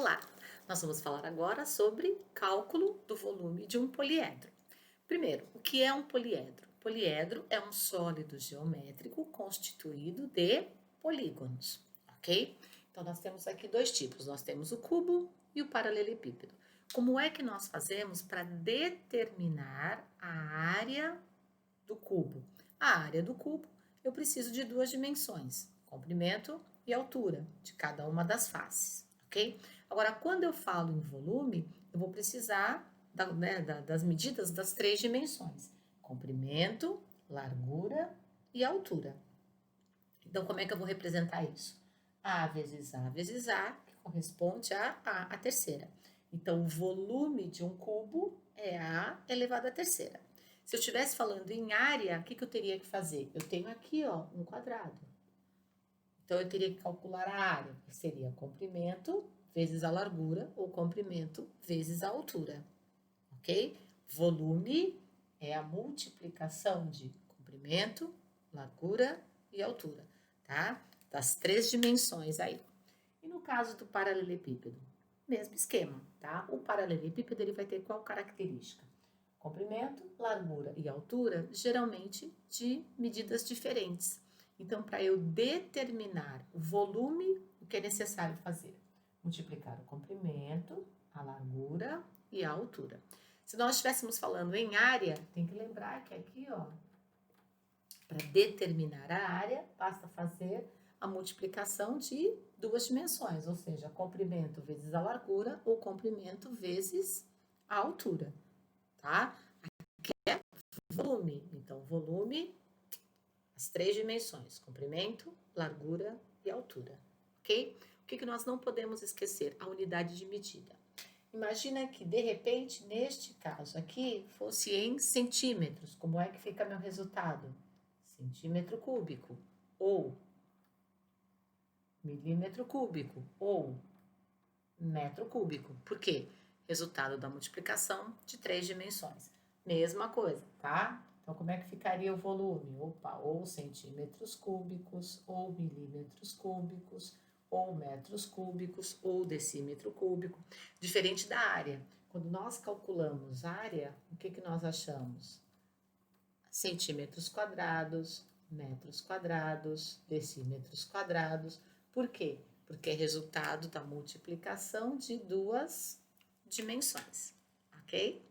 Olá! Nós vamos falar agora sobre cálculo do volume de um poliedro. Primeiro, o que é um poliedro? Poliedro é um sólido geométrico constituído de polígonos, ok? Então, nós temos aqui dois tipos, nós temos o cubo e o paralelepípedo. Como é que nós fazemos para determinar a área do cubo? A área do cubo, eu preciso de duas dimensões, comprimento e altura de cada uma das faces, ok? Agora, quando eu falo em volume, eu vou precisar das medidas das três dimensões: comprimento, largura e altura. Então, como é que eu vou representar isso? A vezes A, que corresponde a terceira. Então, o volume de um cubo é A elevado à terceira. Se eu estivesse falando em área, o que eu teria que fazer? Eu tenho aqui, ó, um quadrado. Então, eu teria que calcular a área, que seria comprimento vezes a largura, ou comprimento vezes a altura, ok? Volume é a multiplicação de comprimento, largura e altura, tá? Das três dimensões aí. E no caso do paralelepípedo, mesmo esquema, tá? O paralelepípedo ele vai ter qual característica? Comprimento, largura e altura, geralmente de medidas diferentes. Então, para eu determinar o volume, o que é necessário fazer? Multiplicar o comprimento, a largura e a altura. Se nós estivéssemos falando em área, tem que lembrar que aqui, ó, para determinar a área, basta fazer a multiplicação de duas dimensões, ou seja, comprimento vezes a largura ou comprimento vezes a altura, tá? Aqui é volume, então volume, as três dimensões, comprimento, largura e altura, ok? O que nós não podemos esquecer? A unidade de medida. Imagina que, de repente, neste caso aqui, fosse em centímetros. Como é que fica meu resultado? Centímetro cúbico, ou milímetro cúbico, ou metro cúbico. Por quê? Resultado da multiplicação de três dimensões. Mesma coisa, tá? Então, como é que ficaria o volume? Opa, ou centímetros cúbicos, ou milímetros cúbicos, ou metros cúbicos, ou decímetro cúbico. Diferente da área. Quando nós calculamos área, o que nós achamos? Centímetros quadrados, metros quadrados, decímetros quadrados. Por quê? Porque é resultado da multiplicação de duas dimensões, ok?